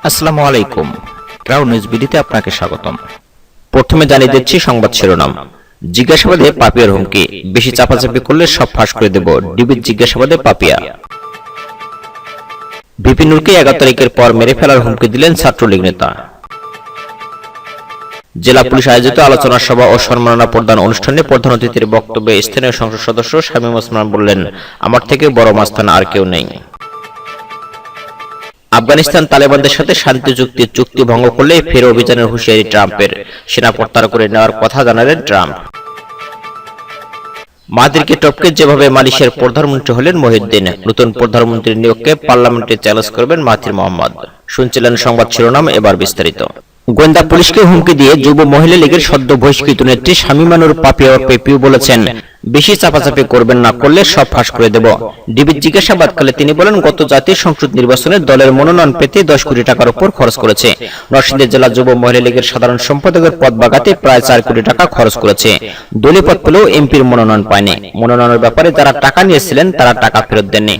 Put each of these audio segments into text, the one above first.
আসসালামু আলাইকুম। Crown news বিডিতে আপনাকে স্বাগতম। প্রথমে জানিয়ে দিচ্ছি সংবাদ শিরোনাম। জিজ্ঞাসাবাদে পাপিয়ার হুমকি, বেশি চাপাচাপি করলে সব ফাঁস করে দেব, ডিবির জিজ্ঞাসাবাদে পাপিয়া। ভিপি নূরকে 11 তারিখের পর মেরে ফেলার হুমকি দিলেন ছাত্রলীগ নেতা। জেলা পুলিশ আয়োজিত আলোচনা সভা ও সম্মাননা প্রদান অনুষ্ঠানে প্রধান অতিথির বক্তব্যে স্থানীয় সংসদ সদস্য শামীম ওসমান বললেন, আমার থেকে বড় মাস্তান আর কেউ নেই। আফগানিস্তান তালেবানদের সাথে শান্তি চুক্তি ভঙ্গ করলে ফের অভিযানের হুঁশিয়ারি ট্রাম্পের, সেনা প্রত্যাহার করে নেওয়ার কথা জানালেন ট্রাম্প। মাহাথিরকে টপকে যেভাবে মালয়েশিয়ার প্রধানমন্ত্রী হলেন মহিউদ্দিন, নতুন প্রধানমন্ত্রীর নিয়োগকে পার্লামেন্টে চ্যালেঞ্জ করবেন মাহাথির মোহাম্মদ। শুনছিলেন সংবাদ শিরোনাম, এবার বিস্তারিত। গোয়েন্দা পুলিশকে হুমকি দিয়ে যুব মহিলা লীগের সদ্য বহিষ্কৃত নেত্রী শামীমা নূর পাপিয়া পেপিউ বলেছেন, বেশি চাপাচাপি করবেন না, করলে সব ফাঁস করে দেব। ডিবির জিজ্ঞাসাবাদকালে তিনি বলেন, গত জাতীয় সংসদ নির্বাচনে দলের মনোনয়ন পেতে 10 কোটি টাকার উপর খরচ করেছে। নরসিংদী জেলা যুব মহিলা লীগের সাধারণ সম্পাদকের পদ বাগাতে প্রায় 4 কোটি টাকা খরচ করেছে। দলীয় পদ পেলেও এমপির মনোনয়ন পায়নি। মনোনয়নের ব্যাপারে যারা টাকা নিয়েছিলেন তারা টাকা ফেরত দেননি।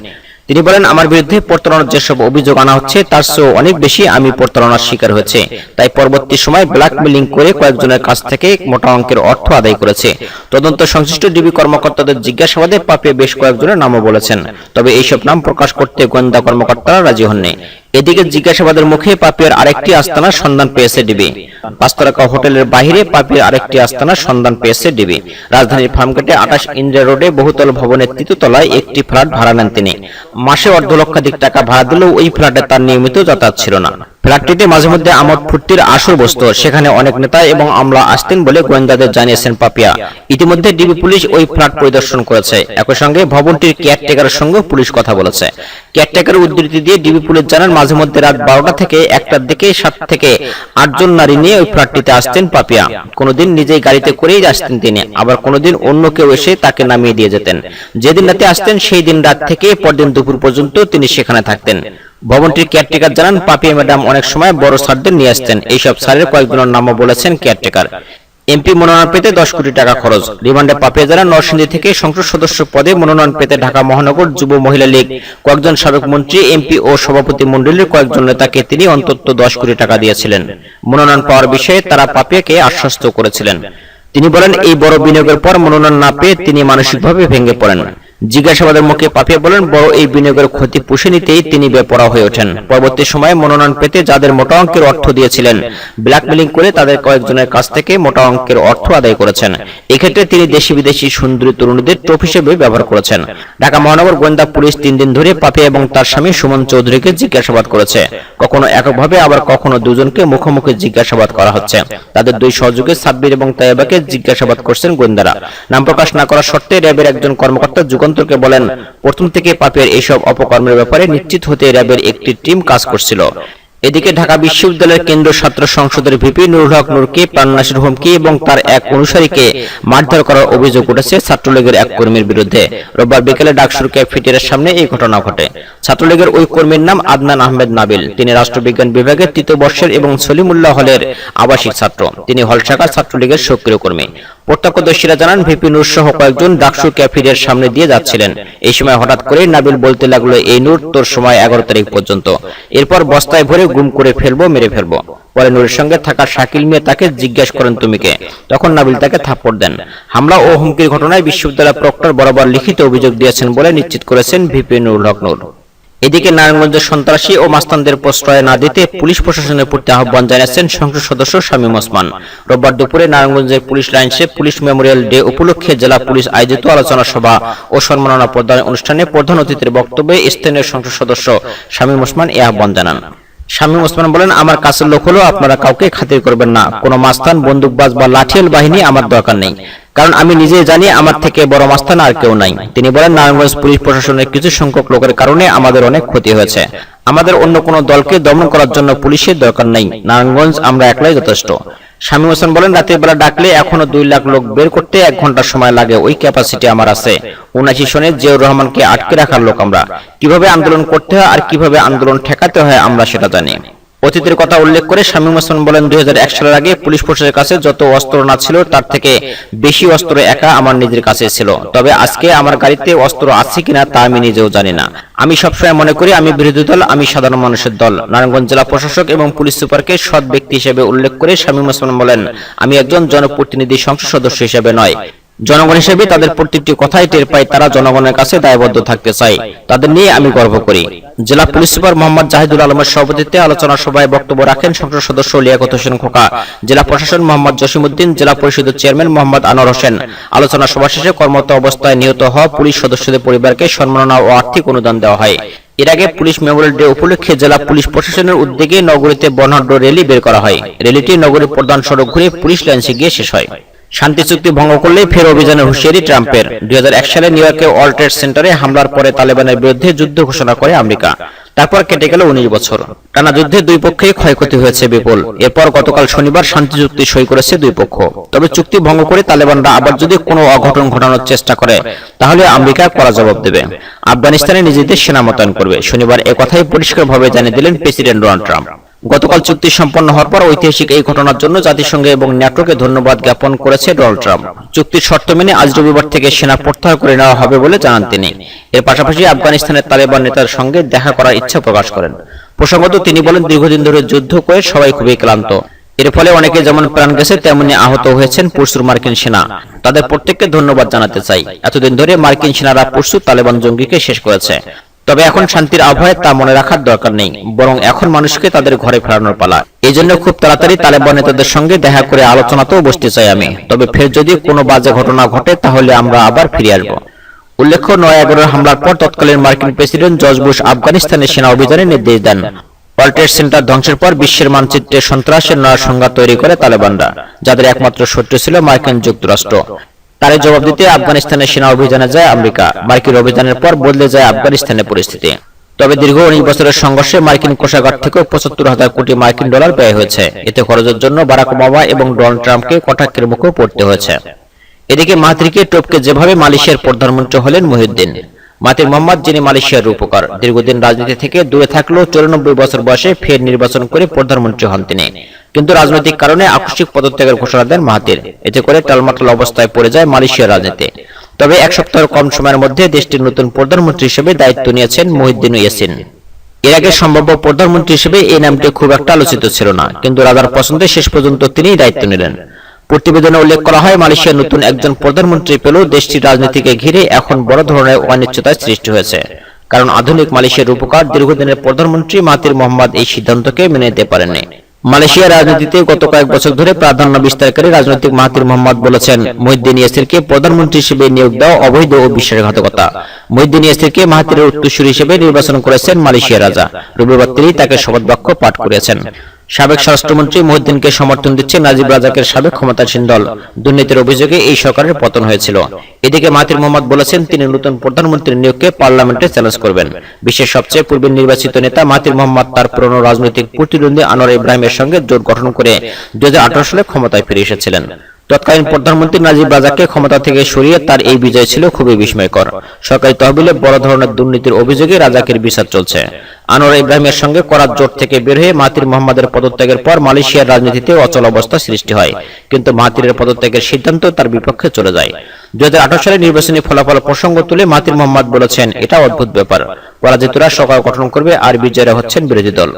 তিনি বলেন, আমার বিরুদ্ধে প্রতারণার যেসব অভিযোগ আনা হচ্ছে তার চেয়েও অনেক বেশি আমি প্রতারণার শিকার হয়েছে। তাই পরবর্তী সময় ব্ল্যাকমেলিং করে কয়েকজনের কাছ থেকে মোটা অঙ্কের অর্থ আদায় করেছে। তদন্ত সংশ্লিষ্ট ডিবি কর্মকর্তাদের জিজ্ঞাসাবাদে পাপিয়া বেশ কয়েকজনের নামও বলেছেন, তবে এইসব নাম প্রকাশ করতে গোয়েন্দা কর্মকর্তারা রাজি হননি। এদিকে জিজ্ঞাসাবাদের মুখে পাপিয়ার আরেকটি আস্তানার সন্ধান পেয়েছে ডিবি। 5 তারকা হোটেলের বাইরে পাপিয়ার আরেকটি আস্তানার সন্ধান পেয়েছে ডিবি। রাজধানীর ফার্মগেটে 28 ইন্দিরা রোডে বহুতল ভবনের 3য় তলায় একটি ফ্ল্যাট ভাড়া নেন তিনি। মাসে অর্ধলক্ষাধিক টাকা ভাড়া দিলেও ওই ফ্ল্যাটে তার নিয়মিত যাতায়াত ছিল না। ফ্ল্যাটটিতে মাঝে মধ্যে আমোদ ফুর্তির আসর বসত, সেখানে অনেক নেতা এবং আমলা আসতেন বলে গোয়েন্দাদের জানিয়েছেন পাপিয়া। ইতিমধ্যে ডিবি পুলিশ ওই ফ্ল্যাট পরিদর্শন করেছে। একই সঙ্গে ভবনটির কেয়ারটেকারের সঙ্গে পুলিশ কথা বলেছে। কেয়ারটেকারের উদ্ধৃতি দিয়ে ডিবি পুলিশ জানান, মাঝে মধ্যে রাত 12টা থেকে 1টার দিকে 7 থেকে 8 জন নারী নিয়ে ওই ফ্ল্যাটটিতে আসতেন পাপিয়া। কোনোদিন নিজেই গাড়িতে করেই আসতেন তিনি, আবার কোনোদিন অন্য কেউ এসে তাকে নামিয়ে দিয়ে যেতেন। যেদিন রাতে আসতেন সেই দিন রাত থেকে পরদিন দুপুর পর্যন্ত তিনি সেখানে থাকতেন। ভবনটির কেয়ারটেকার জানান, পাপিয়া ম্যাডাম অনেক সময় বড় স্যারদের নিয়ে আসতেন। এইসব স্যারের কয়েকজনের নামও বলেছেন কেয়ারটেকার। এমপি মনোনয়ন পেতে 10 কোটি টাকা খরচ। রিমান্ডে পাপিয়া জানান, নরসিংদী থেকে সংসদ সদস্য পদে মনোনয়ন পেতে ঢাকা মহানগর যুব মহিলা লীগ কয়েকজন সাবেক মন্ত্রী, এমপি ও সভাপতি মণ্ডলীর কয়েকজন নেতাকে তিনি অন্তত 10 কোটি টাকা দিয়েছিলেন। মনোনয়ন পাওয়ার বিষয়ে তারা পাপিয়াকে আশ্বস্ত করেছিলেন। তিনি বলেন, এই বড় বিনিয়োগের পর মনোনয়ন না পেয়ে তিনি মানসিকভাবে ভেঙে পড়েন। জিজ্ঞাসাবাদের মুখে পাপিয়া বলেন, বড় এই বিনিয়োগের ক্ষতি পুষে নিতেই তিনি বেপরোয়া হয়ে ওঠেন। পরবর্তী সময়ে মনোনয়ন পেতে যাদের মোটা অঙ্কের অর্থ দিয়েছিলেন, ব্ল্যাকমেলিং করে তাদের কয়েকজনের কাছ থেকে মোটা অঙ্কের অর্থ আদায় করেছেন। এক্ষেত্রে তিনি দেশি বিদেশি সুন্দরী তরুণীদের টোপ হিসেবে ব্যবহার করেছেন। ঢাকা মহানগর গোয়েন্দা পুলিশ 3 দিন ধরে পাপিয়া এবং তার স্বামী সুমন চৌধুরীকে জিজ্ঞাসাবাদ করেছে। কখনো এককভাবে, আবার কখনো দুজনকে মুখোমুখি জিজ্ঞাসাবাদ করা হচ্ছে। তাদের 2 সহযোগী সাব্বির এবং তাইবাকে জিজ্ঞাসাবাদ করছেন গোয়েন্দারা। নাম প্রকাশ না করার শর্তে র্যাবের একজন কর্মকর্তা যুগান্তরকে বলেন, প্রথম থেকে পাপিয়ার এইসব অপকর্মের ব্যাপারে নিশ্চিত হতে র্যাবের একটি টিম কাজ করছিল। এদিকে ঢাকা বিশ্ববিদ্যালয়ের কেন্দ্রীয় ছাত্র সংসদের ভিপি নুরুল হক নূরকে প্রাণনাশের হুমকি এবং তার এক অনুসারীকে মারধর করার অভিযোগ উঠেছে ছাত্রলীগের এক কর্মীর বিরুদ্ধে। রোববার বিকেলে ডাকসুর ক্যাফেটেরিয়ার সামনে এই ঘটনা ঘটে। ছাত্রলীগের ওই কর্মীর নাম আদনান আহমেদ নাবিল। তিনি রাষ্ট্রবিজ্ঞান বিভাগের 3য় বর্ষের এবং সলিমুল্লাহ হলের আবাসিক ছাত্র। তিনি হল শাখার ছাত্রলীগের সক্রিয় কর্মী। প্রত্যক্ষদর্শীরা জানান, ভিপি নূর সহ কয়েকজন ডাকসু ক্যাফেটেরিয়ার সামনে দিয়ে যাচ্ছিলেন। এই সময় হঠাৎ করে নাবিল বলতে লাগলো, এই নূর, তোর সময় 11 তারিখ পর্যন্ত, এরপর বস্তায় ভরে গুম করে ফেলবো, মেরে ফেলবো। পরে নূরের সঙ্গে থাকা শাকিল মিয়া তাকে জিজ্ঞাসা করেন, তুমি কে? তখন নাবিল তাকে থাপ্পড় দেন। হামলা ও হুমকির ঘটনায় বিশ্ববিদ্যালয় প্রক্টর বরাবর লিখিত অভিযোগ দিয়েছেন বলে নিশ্চিত করেছেন ভিপি নুরুল হক নূর। এদিকে নারায়ণগঞ্জের সন্ত্রাসী ও মাস্তানদের প্রশ্রয় না দিতে পুলিশ প্রশাসনের প্রতি আহ্বান জানিয়েছেন সংসদ সদস্য শামীম ওসমান। রোববার দুপুরে নারায়ণগঞ্জের পুলিশ লাইন্সে পুলিশ মেমোরিয়াল ডে উপলক্ষে জেলা পুলিশ আয়োজিত আলোচনা সভা ও সম্মাননা প্রদান অনুষ্ঠানে প্রধান অতিথির বক্তব্যে স্থানীয় সংসদ সদস্য শামীম ওসমান এই আহ্বান জানান। শামীম ওসমান বলেন, আমার কাছের লোক হলো, আপনারা কাউকে খাতির করবেন না। কোনো মাস্তান, বন্দুকবাজ বা লাঠিয়াল বাহিনী আমার দরকার নেই, কারণ আমি নিজেই জানি আমার থেকে বড় মাস্তান আর কেউ নাই। তিনি বলেন, নারায়ণগঞ্জ পুলিশ প্রশাসনের কিছু সংখ্যক লোকের কারণে আমাদের অনেক ক্ষতি হয়েছে। আমাদের অন্য কোনো দলকে দমন করার জন্য পুলিশের দরকার নেই। নারায়ণগঞ্জ আমরা একলাই যথেষ্ট। শামীম হোসেন বলেন, রাতের বেলা ডাকলে এখনো 2 লাখ লোক বের করতে 1 ঘন্টা সময় লাগে, ওই ক্যাপাসিটি আমার আছে। 79 সনে জিয়াউর রহমানকে আটকে রাখার লোক আমরা। কিভাবে আন্দোলন করতে হয় আর কিভাবে আন্দোলন ঠেকাতে হয় আমরা সেটা জানি। অতীতের কথা উল্লেখ করে শামীম ওসমান বলেন, 2001 সালের আগে পুলিশ প্রশাসনের কাছে যত অস্ত্র না ছিল তার থেকে বেশি অস্ত্র একা আমার নিজের কাছে ছিল। তবে আজকে আমার গাড়িতে অস্ত্র আছে কিনা তা আমি নিজেও জানি না। আমি সবসময় মনে করি আমি বিরোধী দল, আমি সাধারণ মানুষের দল। নারায়ণগঞ্জ জেলা প্রশাসক এবং পুলিশ সুপারকে সৎ ব্যক্তি হিসেবে উল্লেখ করে শামীম ওসমান বলেন, আমি একজন জনপ্রতিনিধি সংসদ সদস্য হিসেবে নয়, জনগণ হিসেবে তাদের প্রত্যেকটি কথাই টের পাই। তারা জনগণের কাছে দায়বদ্ধ থাকতে চায়, তাদের নিয়ে আমি গর্ব করি। জেলা পুলিশ সুপার মোহাম্মদ জাহিদুল আলমের সভাপতিত্বে আলোচনা সভায় বক্তব্য রাখেন সংসদ সদস্য লিয়াকত হোসেন খোকা, জেলা প্রশাসন মোহাম্মদ জসিমউদ্দিন, জেলা পরিষদের চেয়ারম্যান মোহাম্মদ আনোয়ার হোসেন। আলোচনা সভা শেষে কর্মরত অবস্থায় নিহত হওয়া পুলিশ সদস্যদের পরিবারকে সম্মাননা ও আর্থিক অনুদান দেওয়া হয়। এর আগে পুলিশ মেমোরিয়াল ডে উপলক্ষে জেলা পুলিশ প্রশাসনের উদ্যোগে নগরীতে বর্ণাঢ্য র্যালি বের করা হয়। র্যালিটি নগরীর প্রধান সড়ক ঘুরে পুলিশ লাইন্সে গিয়ে শেষ হয়। শান্তি চুক্তি ভঙ্গ করলে ফের অভিযানের হুঁশিয়ারি ট্রাম্পের। 2001 সালে নিউ ইয়র্কে ওয়ার্ল্ড ট্রেড সেন্টারে হামলার পরে তালেবানের বিরুদ্ধে যুদ্ধ ঘোষণা করে আমেরিকা। তারপর কেটে গেল 19 বছর। টানা যুদ্ধে দুই পক্ষেই ক্ষয়ক্ষতি হয়েছে বিপুল। এরপর গতকাল শনিবার শান্তি চুক্তি সই করেছে দুই পক্ষ। তবে চুক্তি ভঙ্গ করে তালেবানরা আবার যদি কোনো অঘটন ঘটানোর চেষ্টা করে তাহলে আমেরিকা কড়া জবাব দেবে, আফগানিস্তানে নিজেদের সেনা মোতায়েন করবে। শনিবার একথাই পরিষ্কারভাবে জানিয়ে দিলেন প্রেসিডেন্ট ডোনাল্ড ট্রাম্প। গতকাল চুক্তি সম্পন্ন হওয়ার পর ঐতিহাসিক এই ঘটনার জন্য জাতিসংঘ এবং ন্যাটোকে ধন্যবাদ জ্ঞাপন করেছে ডোনাল্ড ট্রাম্প। চুক্তির শর্ত মেনে আজ রবিবার থেকে সেনা প্রত্যাহার করে নেওয়া হবে বলে জানান তিনি। এর পাশাপাশি আফগানিস্তানের তালেবান নেতার সঙ্গে দেখা করার ইচ্ছা প্রকাশ করেন। প্রসঙ্গত তিনি বলেন, দীর্ঘদিন ধরে যুদ্ধ করে সবাই খুবই ক্লান্ত। এর ফলে অনেকে যেমন প্রাণ গেছে তেমনি আহত হয়েছেন প্রচুর মার্কিন সেনা। তাদের প্রত্যেককে ধন্যবাদ জানাতে চাই। এতদিন ধরে মার্কিন সেনারা প্রচুর তালেবান জঙ্গিকে শেষ করেছে। তবে এখন শান্তির আবহাওয়ায় তা মনে রাখার দরকার নেই, বরং এখন মানুষকে তাদের ঘরে ফেরানোর পালা। এই জন্য খুব তাড়াতাড়ি তালেবান নেতাদের সঙ্গে দেখা করে আলোচনাতেও বসতে চাই আমি। তবে ফের যদি কোনো বাজে ঘটনা ঘটে তাহলে আমরা আবার ফিরে আসবো। উল্লেখ্য, 9/11 হামলার পর তৎকালীন মার্কিন প্রেসিডেন্ট জর্জ বুশ আফগানিস্তানের সেনা অভিযানের নির্দেশ দেন। ওয়ার্ল্ড ট্রেড সেন্টার ধ্বংসের পর বিশ্বের মানচিত্রে সন্ত্রাসের নয়া সংজ্ঞা তৈরি করে তালেবানরা, যাদের একমাত্র শত্রু ছিল মার্কিন যুক্তরাষ্ট্র। তার জবাব দিতে আফগানিস্তানের সেনা অভিযানে যায় আমেরিকা। মার্কিন অভিযানের পর বদলে যায় আফগানিস্তানের পরিস্থিতি। তবে দীর্ঘ 19 বছরের সংঘর্ষে মার্কিন কোষাগার থেকেও 75,000 কোটি মার্কিন ডলার ব্যয় হয়েছে। এতে খরচের জন্য বারাক ওবামা এবং ডোনাল্ড ট্রাম্পকে কটাক্ষের মুখেও পড়তে হয়েছে। এদিকে মাহাথিরকে টপকে যেভাবে মালয়েশিয়ার প্রধানমন্ত্রী হলেন মহিউদ্দিন। মাহাথির মোহাম্মদ, যিনি মালয়েশিয়ার রূপকার, দীর্ঘদিন রাজনীতি থেকে দূরে থাকলেও 94 বছর বয়সে ফের নির্বাচন করে প্রধানমন্ত্রী হন তিনি। কিন্তু রাজনৈতিক কারণে আকস্মিক পদত্যাগের ঘোষণা দেন মাহাথির। এতে করে টালমাটাল অবস্থায় পড়ে যায় মালয়েশিয়ার রাজনীতি। তবে এক সপ্তাহের কম সময়ের মধ্যে দেশটির নতুন প্রধানমন্ত্রী হিসেবে দায়িত্ব নিয়েছেন মহিউদ্দিন ইয়াসিন। এর আগে সম্ভাব্য প্রধানমন্ত্রী হিসেবে এই নামটি খুব একটা আলোচিত ছিল না, কিন্তু রাজার পছন্দে শেষ পর্যন্ত তিনিই দায়িত্ব নিলেন। প্রতিবেদনে উল্লেখ করা হয়, মালয়েশিয়ার নতুন একজন প্রধানমন্ত্রী পেলেও দেশটির রাজনীতিকে ঘিরে এখন বড় ধরনের অনিশ্চয়তার সৃষ্টি হয়েছে। কারণ আধুনিক মালয়েশিয়ার রূপকার দীর্ঘদিনের প্রধানমন্ত্রী মাহাথির মোহাম্মদ এই সিদ্ধান্তকে মেনে নিতে পারেননি। মালয়েশিয়ার রাজনীতিতে গত কয়েক বছর ধরে প্রাধান্য বিস্তারকারী রাজনৈতিক মাহাথির মোহাম্মদ বলেছেন, মহিউদ্দিন ইয়াসিনকে প্রধানমন্ত্রী হিসেবে নিয়োগ দেওয়া অবৈধ ও বিশ্বাসঘাতকতা। মহিউদ্দিন ইয়াসিনকে মাহাথিরের উত্তরসূরি হিসেবে নির্বাচন করেছেন মালয়েশিয়ার রাজা। রবিবার তিনি তাকে শপথ বাক্য পাঠ করিয়েছেন। সাবেক স্বরাষ্ট্রমন্ত্রী মহিউদ্দিনকে সমর্থন দিচ্ছে নাজিব রাজাকের সাবেক ক্ষমতাসীন দল। দুর্নীতির অভিযোগে এই সরকারের পতন হয়েছিল। এদিকে মাহাথির মোহাম্মদ বলেছেন, তিনি নতুন প্রধানমন্ত্রীর নিয়োগকে পার্লামেন্টে চ্যালেঞ্জ করবেন। বিশ্বের সবচেয়ে পূর্বে নির্বাচিত নেতা মাহাথির মোহাম্মদ তার পুরনো রাজনৈতিক প্রতিদ্বন্দ্বী আনোয়ার ইব্রাহিমের সঙ্গে জোট গঠন করে 2018 সালে ক্ষমতায় ফিরে এসেছিলেন। তৎকালীন প্রধানমন্ত্রী নাজিব রাজাককে ক্ষমতা থেকে সরিয়ে তার এই বিজয় ছিল খুবই বিস্ময়কর। সরকারি তহবিলে বড় ধরনের দুর্নীতির অভিযোগে রাজাকের বিচার চলছে। আনোয়ার ইব্রাহিমের সঙ্গে করা জোট থেকে বের হয়ে মাহাথির মোহাম্মদের পদত্যাগের পর মালয়েশিয়ার রাজনীতিতে অচল অবস্থা সৃষ্টি হয়। কিন্তু মাহাথিরের পদত্যাগের সিদ্ধান্ত তার বিপক্ষে চলে যায়। 2018 সালে নির্বাচনী ফলাফল প্রসঙ্গ তুলে মাহাথির মোহাম্মদ বলেছেন, এটা অদ্ভুত ব্যাপার, পরাজিতরা সরকার গঠন করবে আর বিজয়ীরা হচ্ছেন বিরোধী দল।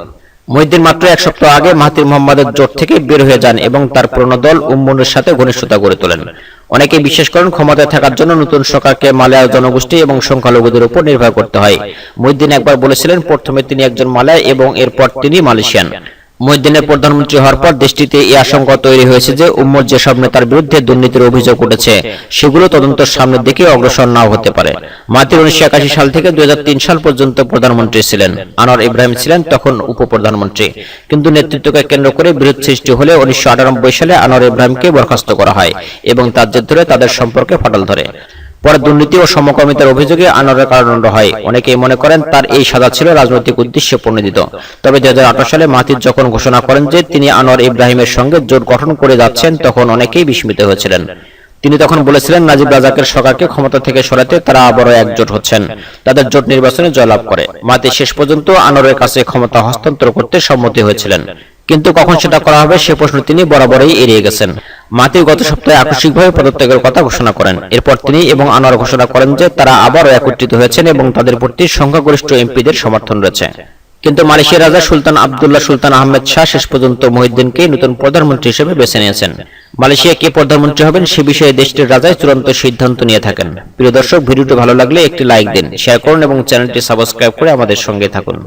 মহিউদ্দিন মাত্র এক সপ্তাহ আগে মাহাথির মোহাম্মদের জোট থেকে বের হয়ে যান এবং তার পুরনো দল উম্মনের সাথে ঘনিষ্ঠতা গড়ে তোলেন। অনেকে বিশ্বাস করেন ক্ষমতায় থাকার জন্য নতুন সরকারকে মালয় জনগোষ্ঠী এবং সংখ্যালঘুদের উপর নির্ভর করতে হয়। মহিউদ্দিন একবার বলেছিলেন, প্রথমে তিনি একজন মালয় এবং এরপর তিনি মালয়েশিয়ান। মহিউদ্দিনের প্রধানমন্ত্রী হওয়ার পর দেশটিতে এই আশঙ্কা তৈরি হয়েছে যে উম্মত যেসব নেতার বিরুদ্ধে দুর্নীতির অভিযোগ উঠেছে সেগুলো তদন্তের সামনের দিকে অগ্রসর নাও হতে পারে। মাহাথির 1981 সাল থেকে 2003 সাল পর্যন্ত প্রধানমন্ত্রী ছিলেন। আনোয়ার ইব্রাহিম ছিলেন তখন উপপ্রধানমন্ত্রী। কিন্তু নেতৃত্বকে কেন্দ্র করে বিরোধ সৃষ্টি হলে 1998 সালে আনোয়ার ইব্রাহিমকে বরখাস্ত করা হয় এবং তার জের ধরে তাদের সম্পর্কে ফাটল ধরে। পরে দুর্নীতি ও সমকামিতার অভিযোগে আনোয়ারের কারাদণ্ড হয়। অনেকেই মনে করেন তার এই সাজা ছিল রাজনৈতিক উদ্দেশ্যে প্রণোদিত। তবে 2018 সালে মাহাথির যখন ঘোষণা করেন যে তিনি আনোয়ার ইব্রাহিমের সঙ্গে জোট গঠন করে যাচ্ছেন, তখন অনেকেই বিস্মিত হয়েছিলেন। তিনি তখন বলেছিলেন নাজিব রাজাকের সরকারকে ক্ষমতা থেকে সরাতে তারা আবারও একজোট হচ্ছেন, তাদের জোট নির্বাচনে জয়লাভ করে। মাতি শেষ পর্যন্ত আনোয়ারের কাছে ক্ষমতা হস্তান্তর করতে সম্মতি হয়েছিলেন, কিন্তু কখন সেটা করা হবে সে প্রশ্ন তিনি বরাবরই এড়িয়ে গেছেন। মাতি গত সপ্তাহে আকস্মিকভাবে পদত্যাগের কথা ঘোষণা করেন। এরপর তিনি এবং আনোয়ার ঘোষণা করেন যে তারা আবারও একত্রিত হয়েছেন এবং তাদের প্রতি সংখ্যাগরিষ্ঠ এমপিদের সমর্থন রয়েছে। কিন্তু মালয়েশিয়ার রাজা সুলতান আব্দুল্লাহ সুলতান আহমেদ শাহ শেষ পর্যন্ত মহিউদ্দিনকে নতুন প্রধানমন্ত্রী হিসেবে বেছে নিয়েছেন। মালয়েশিয়া কে প্রধানমন্ত্রী হবেন সে বিষয়ে দেশটির রাজাই চূড়ান্ত সিদ্ধান্ত নিয়ে থাকেন। প্রিয় দর্শক, ভিডিওটি ভালো লাগলে একটি লাইক দিন, শেয়ার করুন এবং চ্যানেলটি সাবস্ক্রাইব করে আমাদের সঙ্গে থাকুন।